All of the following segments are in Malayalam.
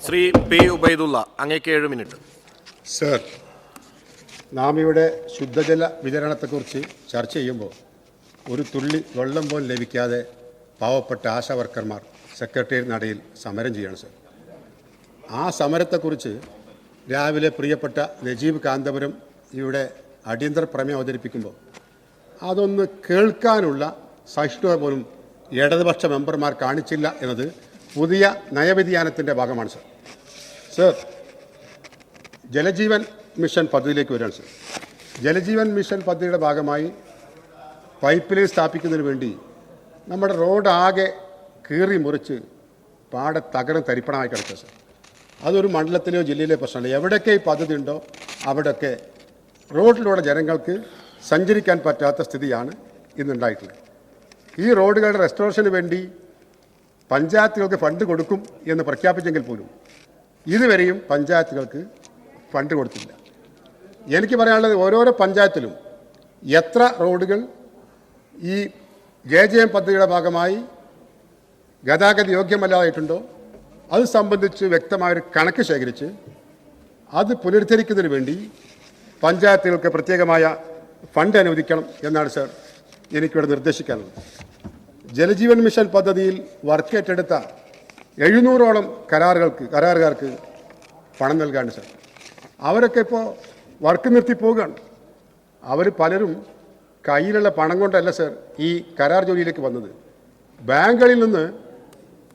ശ്രീ പി ഉബൈദുള്ള, അങ്ങേക്ക് 7 മിനിറ്റ്. സർ, നാം ഇവിടെ ശുദ്ധജല വിതരണത്തെക്കുറിച്ച് ചർച്ച ചെയ്യുമ്പോൾ ഒരു തുള്ളി വെള്ളം പോലും ലഭിക്കാതെ പാവപ്പെട്ട ആശാ വർക്കർമാർ സെക്രട്ടേറിയറ്റ് നടയിൽ സമരം ചെയ്യണം സർ. ആ സമരത്തെക്കുറിച്ച് രാവിലെ പ്രിയപ്പെട്ട നജീബ് കാന്തപുരം ഇവിടെ അടിയന്തര പ്രമേയം അവതരിപ്പിക്കുമ്പോൾ അതൊന്ന് കേൾക്കാനുള്ള സഹിഷ്ണുത പോലും ഇടതുപക്ഷ മെമ്പർമാർ കാണിച്ചില്ല എന്നത് പുതിയ നയവ്യതിയാനത്തിൻ്റെ ഭാഗമാണ് സർ. സർ, ജലജീവൻ മിഷൻ പദ്ധതിയിലേക്ക് വരികയാണ് സർ. ജലജീവൻ മിഷൻ പദ്ധതിയുടെ ഭാഗമായി പൈപ്പ് ലൈൻ സ്ഥാപിക്കുന്നതിന് വേണ്ടി നമ്മുടെ റോഡ് ആകെ കീറി മുറിച്ച് പാടെ തകരം തരിപ്പണമായി കിടക്കുക സർ. അതൊരു മണ്ഡലത്തിലെയോ ജില്ലയിലെയോ പ്രശ്നമല്ല. എവിടെയൊക്കെ ഈ പദ്ധതി ഉണ്ടോ അവിടെയൊക്കെ റോഡിലൂടെ ജനങ്ങൾക്ക് സഞ്ചരിക്കാൻ പറ്റാത്ത സ്ഥിതിയാണ് ഇന്നുണ്ടായിട്ടുള്ളത്. ഈ റോഡുകളുടെ റെസ്റ്റോറേഷന് വേണ്ടി പഞ്ചായത്തുകൾക്ക് ഫണ്ട് കൊടുക്കും എന്ന് പ്രഖ്യാപിച്ചെങ്കിൽ പോലും ഇതുവരെയും പഞ്ചായത്തുകൾക്ക് ഫണ്ട് കൊടുത്തില്ല. എനിക്ക് പറയാനുള്ളത്, ഓരോരോ പഞ്ചായത്തിലും എത്ര റോഡുകൾ ഈ JJM പദ്ധതിയുടെ ഭാഗമായി ഗതാഗത യോഗ്യമല്ലാതായിട്ടുണ്ടോ അത് സംബന്ധിച്ച് വ്യക്തമായൊരു കണക്ക് ശേഖരിച്ച് അത് പുനരുദ്ധരിക്കുന്നതിന് വേണ്ടി പഞ്ചായത്തുകൾക്ക് പ്രത്യേകമായ ഫണ്ട് അനുവദിക്കണം എന്നാണ് സർ എനിക്കിവിടെ നിർദ്ദേശിക്കാനുള്ളത്. ജലജീവൻ മിഷൻ പദ്ധതിയിൽ വർക്ക് ഏറ്റെടുത്ത 700ഓളം കരാറുകാർക്ക് പണം നൽകാണ്ട് സർ. അവരൊക്കെ ഇപ്പോൾ വർക്ക് നിർത്തി പോവുകയാണ്. അവർ പലരും കയ്യിലുള്ള പണം കൊണ്ടല്ല സർ ഈ കരാർ ജോലിയിലേക്ക് വന്നത്. ബാങ്കുകളിൽ നിന്ന്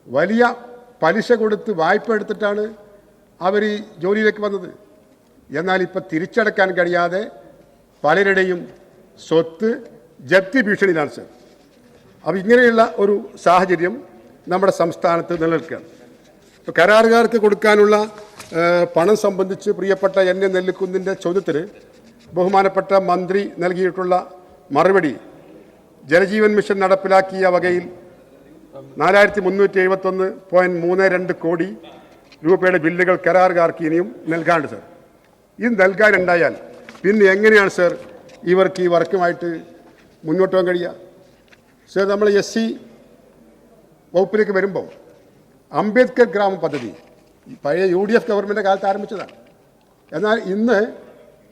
വലിയ പലിശ കൊടുത്ത് വായ്പ എടുത്തിട്ടാണ് അവർ ഈ ജോലിയിലേക്ക് വന്നത്. എന്നാൽ ഇപ്പോൾ തിരിച്ചടക്കാൻ കഴിയാതെ പലരുടെയും സ്വത്ത് ജപ്തി ഭീഷണിയിലാണ് സർ. അപ്പോൾ ഇങ്ങനെയുള്ള ഒരു സാഹചര്യം നമ്മുടെ സംസ്ഥാനത്ത് നിലനിൽക്കുകയാണ്. ഇപ്പോൾ കരാറുകാർക്ക് കൊടുക്കാനുള്ള പണം സംബന്ധിച്ച് പ്രിയപ്പെട്ട എന്നെ നെല്ലിക്കുന്നിൻ്റെ ചോദ്യത്തിന് ബഹുമാനപ്പെട്ട മന്ത്രി നൽകിയിട്ടുള്ള മറുപടി, ജലജീവൻ മിഷൻ നടപ്പിലാക്കിയ വകയിൽ 4371.32 കോടി രൂപയുടെ ബില്ലുകൾ കരാറുകാർക്ക് ഇനിയും നൽകാണ്ട് സർ. ഇത് നൽകാനുണ്ടായാൽ പിന്നെ എങ്ങനെയാണ് സർ ഇവർക്ക് ഈ വർക്കുമായിട്ട് മുന്നോട്ട് പോകാൻ കഴിയുക? സർ, നമ്മൾ SC വകുപ്പിലേക്ക് വരുമ്പോൾ അംബേദ്കർ ഗ്രാമ പദ്ധതി പഴയ UDF ഗവൺമെൻറ് കാലത്ത് ആരംഭിച്ചതാണ്. എന്നാൽ ഇന്ന്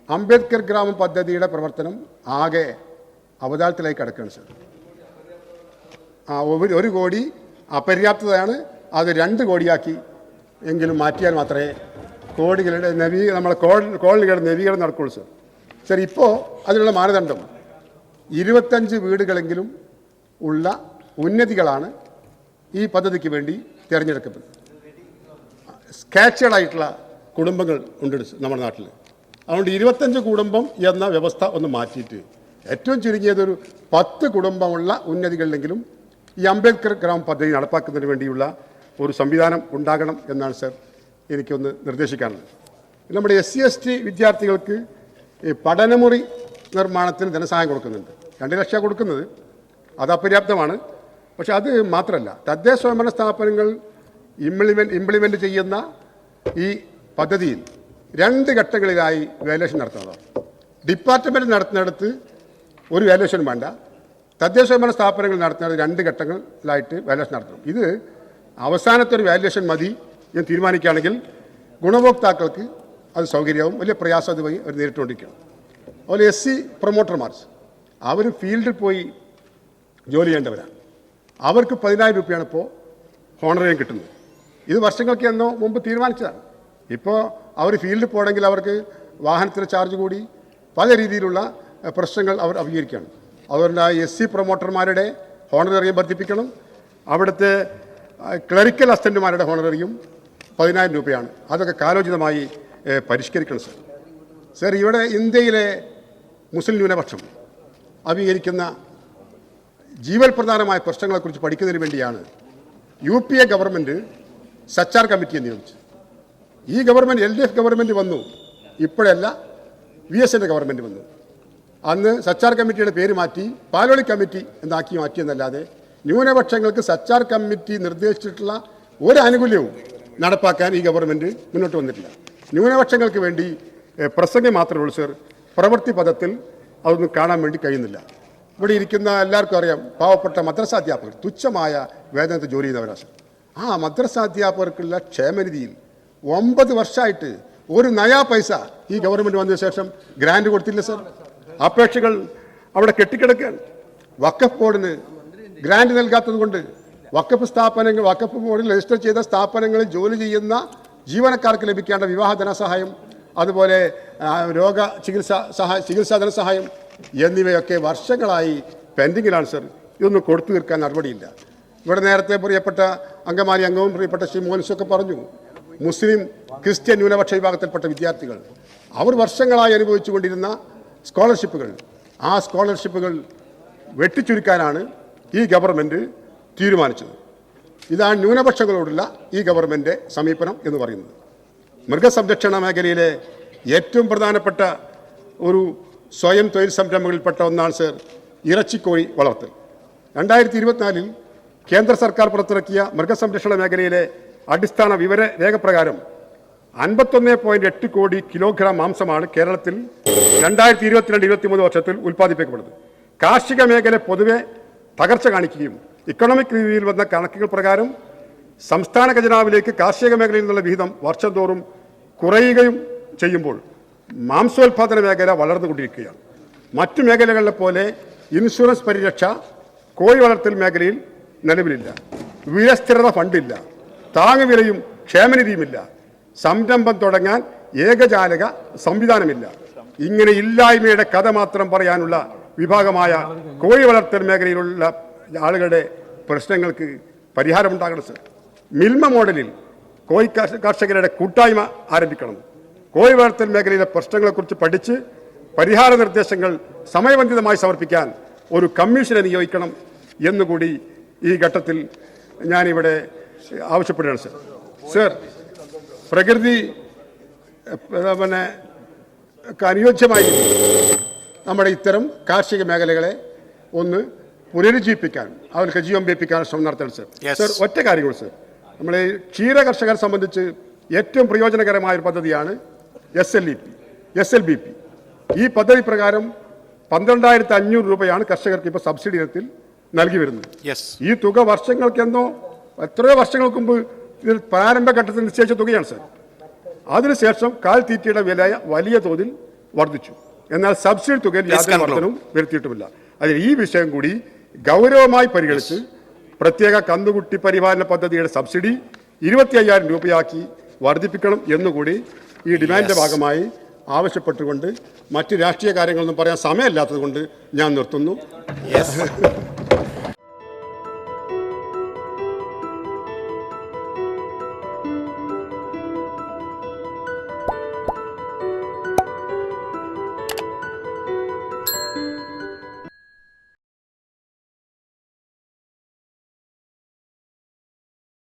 അംബേദ്കർ ഗ്രാമ പദ്ധതിയുടെ പ്രവർത്തനം ആകെ അവതാളത്തിലായി കിടക്കുകയാണ് സർ. 1 കോടി അപര്യാപ്തതയാണ്. അത് 2 കോടിയാക്കി എങ്കിലും മാറ്റിയാൽ മാത്രമേ കോടികളുടെ നമ്മളെ കോളനികളുടെ നവീകരണം നടക്കുകയുള്ളൂ സർ. സർ, ഇപ്പോൾ അതിനുള്ള മാനദണ്ഡം 25 വീടുകളെങ്കിലും ഉള്ള ഉന്നതികളാണ് ഈ പദ്ധതിക്ക് വേണ്ടി തിരഞ്ഞെടുക്കപ്പെടുന്നത്. സ്കാച്ചേഡായിട്ടുള്ള കുടുംബങ്ങൾ ഉണ്ട് നമ്മുടെ നാട്ടിൽ. അതുകൊണ്ട് 25 കുടുംബം എന്ന വ്യവസ്ഥ ഒന്ന് മാറ്റിയിട്ട് ഏറ്റവും ചുരുങ്ങിയതൊരു 10 കുടുംബമുള്ള ഉന്നതികളിലെങ്കിലും ഈ അംബേദ്കർ ഗ്രാമ പദ്ധതി നടപ്പാക്കുന്നതിന് വേണ്ടിയുള്ള ഒരു സംവിധാനം ഉണ്ടാകണം എന്നാണ് സർ എനിക്കൊന്ന് നിർദ്ദേശിക്കാനുള്ളത്. നമ്മുടെ SC/ST വിദ്യാർത്ഥികൾക്ക് ഈ പഠനമുറി നിർമ്മാണത്തിന് ധനസഹായം കൊടുക്കുന്നുണ്ട്. 2 ലക്ഷം കൊടുക്കുന്നത് അത് അപര്യാപ്തമാണ്. പക്ഷെ അത് മാത്രമല്ല, തദ്ദേശ സ്വയംഭരണ സ്ഥാപനങ്ങൾ ഇംപ്ലിമെൻ്റ് ചെയ്യുന്ന ഈ പദ്ധതിയിൽ 2 ഘട്ടങ്ങളിലായി വാല്യുവേഷൻ നടത്തുന്നതാണ്. ഡിപ്പാർട്ട്മെൻറ്റ് നടത്തുന്നിടത്ത് ഒരു വാല്യുവേഷൻ വേണ്ട, തദ്ദേശ സ്വയംഭരണ സ്ഥാപനങ്ങൾ നടത്തുന്നത് 2 ഘട്ടങ്ങളിലായിട്ട് വാല്യുവേഷൻ നടത്തണം. ഇത് അവസാനത്തെ ഒരു വാല്യുവേഷൻ മതി എന്ന് തീരുമാനിക്കുകയാണെങ്കിൽ ഗുണഭോക്താക്കൾക്ക് അത് സൗകര്യവും വലിയ പ്രയാസം അതുവഴി അവർ നേരിട്ടുകൊണ്ടിരിക്കണം. അതുപോലെ SC പ്രൊമോട്ടർമാർ അവർ ഫീൽഡിൽ പോയി ജോലി ചെയ്യേണ്ടവരാണ്. അവർക്ക് 10,000 രൂപയാണ് ഇപ്പോൾ ഹോണറേറിയം കിട്ടുന്നത്. ഇത് വർഷങ്ങൾക്ക് എന്നോ മുമ്പ് തീരുമാനിച്ചതാണ്. ഇപ്പോൾ അവർ ഫീൽഡിൽ പോകണമെങ്കിൽ അവർക്ക് വാഹനത്തിന് ചാർജ് കൂടി പല രീതിയിലുള്ള പ്രശ്നങ്ങൾ അവർ അഭിമുഖീകരിക്കുകയാണ്. അതുകൊണ്ട് SC പ്രൊമോട്ടർമാരുടെ ഹോണറേറിയം വർദ്ധിപ്പിക്കണം. അവിടുത്തെ ക്ലറിക്കൽ അസിസ്റ്റന്റുമാരുടെ ഹോണറേറിയം 10,000 രൂപയാണ്. അതൊക്കെ കാലോചിതമായി പരിഷ്കരിക്കണം സർ. സർ, ഇവിടെ ഇന്ത്യയിലെ മുസ്ലിം ന്യൂനപക്ഷം അഭിമുഖീകരിക്കുന്ന ജീവൽ പ്രധാനമായ പ്രശ്നങ്ങളെക്കുറിച്ച് പഠിക്കുന്നതിന് വേണ്ടിയാണ് UPA ഗവൺമെൻറ് സച്ചാർ കമ്മിറ്റിയെ നിയോഗിച്ചത്. ഈ ഗവൺമെൻറ് LDF ഗവൺമെൻറ് വന്നു, ഇപ്പോഴല്ല VSൻ്റെ ഗവൺമെൻറ് വന്നു. അന്ന് സച്ചാർ കമ്മിറ്റിയുടെ പേര് മാറ്റി പാലോളി കമ്മിറ്റി എന്നാക്കി മാറ്റിയെന്നല്ലാതെ ന്യൂനപക്ഷങ്ങൾക്ക് സച്ചാർ കമ്മിറ്റി നിർദ്ദേശിച്ചിട്ടുള്ള ഒരു ആനുകൂല്യവും നടപ്പാക്കാൻ ഈ ഗവൺമെൻറ് മുന്നോട്ട് വന്നിട്ടില്ല. ന്യൂനപക്ഷങ്ങൾക്ക് വേണ്ടി പ്രസംഗം മാത്രമേ ഉള്ളൂ സർ. പ്രവൃത്തി പദത്തിൽ അതൊന്നും കാണാൻ വേണ്ടി കഴിയുന്നില്ല. ഇവിടെ ഇരിക്കുന്ന എല്ലാവർക്കും അറിയാം, പാവപ്പെട്ട മദ്രസാധ്യാപകർ തുച്ഛമായ വേതനത്തിൽ ജോലി ചെയ്യുന്നവരാണ്. ആ മദ്രസാധ്യാപകർക്കുള്ള ക്ഷേമനിധിയിൽ 9 വർഷമായിട്ട് ഒരു നയാ പൈസ ഈ ഗവൺമെൻറ് വന്നതിന് ശേഷം ഗ്രാൻഡ് കൊടുത്തില്ല സർ. അപേക്ഷകൾ അവിടെ കെട്ടിക്കിടക്കുകയാണ്. വഖഫ് ബോർഡിന് ഗ്രാൻഡ് നൽകാത്തത് കൊണ്ട് വഖഫ് ബോർഡിൽ രജിസ്റ്റർ ചെയ്ത സ്ഥാപനങ്ങളിൽ ജോലി ചെയ്യുന്ന ജീവനക്കാർക്ക് ലഭിക്കേണ്ട വിവാഹ ധനസഹായം, അതുപോലെ ചികിത്സാ ധനസഹായം എന്നിവയൊക്കെ വർഷങ്ങളായി പെൻഡിങ്ങിലാണ് സർ. ഇതൊന്നും കൊടുത്തു തീർക്കാൻ നടപടിയില്ല. ഇവിടെ നേരത്തെ പ്രിയപ്പെട്ട അങ്കമാലി അംഗവും പ്രിയപ്പെട്ട ശ്രീ മോഹൻസൊക്കെ പറഞ്ഞു, മുസ്ലിം ക്രിസ്ത്യൻ ന്യൂനപക്ഷ വിഭാഗത്തിൽപ്പെട്ട വിദ്യാർത്ഥികൾ അവർ വർഷങ്ങളായി അനുഭവിച്ചുകൊണ്ടിരുന്ന സ്കോളർഷിപ്പുകൾ, ആ സ്കോളർഷിപ്പുകൾ വെട്ടിച്ചുരുക്കാനാണ് ഈ ഗവൺമെൻറ് തീരുമാനിച്ചത്. ഇതാണ് ന്യൂനപക്ഷങ്ങളോടുള്ള ഈ ഗവൺമെൻറ് സമീപനം എന്ന് പറയുന്നത്. മൃഗസംരക്ഷണ മേഖലയിലെ ഏറ്റവും പ്രധാനപ്പെട്ട ഒരു സ്വയം തൊഴിൽ സംരംഭങ്ങളിൽപ്പെട്ട ഒന്നാണ് സർ ഇറച്ചിക്കോഴി വളർത്തൽ. 2024 കേന്ദ്ര സർക്കാർ പുറത്തിറക്കിയ മൃഗസംരക്ഷണ മേഖലയിലെ അടിസ്ഥാന വിവര രേഖ പ്രകാരം 51.8 കോടി കിലോഗ്രാം മാംസമാണ് കേരളത്തിൽ 2022-23 വർഷത്തിൽ ഉൽപ്പാദിപ്പിക്കപ്പെടുന്നത്. കാർഷിക മേഖല പൊതുവെ തകർച്ച കാണിക്കുകയും ഇക്കണോമിക് റിവ്യൂവിൽ വന്ന കണക്കുകൾ പ്രകാരം സംസ്ഥാന ഖജനാവിലേക്ക് കാർഷിക മേഖലയിൽ നിന്നുള്ള വിഹിതം വർഷം തോറും കുറയുകയും ചെയ്യുമ്പോൾ മാംസോൽപാദന മേഖല വളർന്നുകൊണ്ടിരിക്കുകയാണ്. മറ്റു മേഖലകളിലെ പോലെ ഇൻഷുറൻസ് പരിരക്ഷ കോഴി വളർത്തൽ മേഖലയിൽ നിലവിലില്ല. വിലസ്ഥിരത ഫണ്ടില്ല. താങ്ങുവിലയും ക്ഷേമനിധിയുമില്ല. സംരംഭം തുടങ്ങാൻ ഏകജാലക സംവിധാനമില്ല. ഇങ്ങനെ ഇല്ലായ്മയുടെ കഥ മാത്രം പറയാനുള്ള വിഭാഗമായ കോഴി വളർത്തൽ മേഖലയിലുള്ള ആളുകളുടെ പ്രശ്നങ്ങൾക്ക് പരിഹാരമുണ്ടാകണം സർ. മിൽമ മോഡലിൽ കോഴി കർഷകരുടെ കൂട്ടായ്മ ആരംഭിക്കണം. കോഴി വളർത്തൽ മേഖലയിലെ പ്രശ്നങ്ങളെക്കുറിച്ച് പഠിച്ച് പരിഹാര നിർദ്ദേശങ്ങൾ സമയബന്ധിതമായി സമർപ്പിക്കാൻ ഒരു കമ്മീഷനെ നിയോഗിക്കണം എന്നുകൂടി ഈ ഘട്ടത്തിൽ ഞാനിവിടെ ആവശ്യപ്പെടുകയാണ് സർ. സർ, പ്രകൃതി അനുയോജ്യമായി നമ്മുടെ ഇത്തരം കാർഷിക മേഖലകളെ ഒന്ന് പുനരുജ്ജീവിപ്പിക്കാനും അവർക്ക് ജീവൻ ശ്രമം നടത്തണം സർ. സർ, ഒറ്റ കാര്യങ്ങൾ സർ, നമ്മൾ ക്ഷീര കർഷകരെ സംബന്ധിച്ച് ഏറ്റവും പ്രയോജനകരമായ ഒരു പദ്ധതിയാണ് SLBP. ഈ പദ്ധതി പ്രകാരം 12,500 രൂപയാണ് കർഷകർക്ക് ഇപ്പോൾ സബ്സിഡി ഇനത്തിൽ നൽകി വരുന്നത്. ഈ തുക എത്രയോ വർഷങ്ങൾക്ക് മുമ്പ് ഇതിൽ പ്രാരംഭഘട്ടത്തിൽ നിശ്ചയിച്ച തുകയാണ് സർ. അതിനുശേഷം കാൽത്തീറ്റയുടെ വില വലിയ തോതിൽ വർദ്ധിച്ചു. എന്നാൽ സബ്സിഡി തുകയിൽ യാതൊരു വർധനവും വരുത്തിയിട്ടുമില്ല. അതിൽ ഈ വിഷയം കൂടി ഗൗരവമായി പരിഗണിച്ച് പ്രത്യേക കന്നുകുട്ടി പരിപാലന പദ്ധതിയുടെ സബ്സിഡി 25,000 രൂപയാക്കി വർദ്ധിപ്പിക്കണം എന്നുകൂടി ഈ ഡിമാൻഡിന്റെ ഭാഗമായി ആവശ്യപ്പെട്ടുകൊണ്ട് മറ്റ് രാഷ്ട്രീയ കാര്യങ്ങളൊന്നും പറയാൻ സമയമില്ലാത്തത് കൊണ്ട് ഞാൻ നിർത്തുന്നു.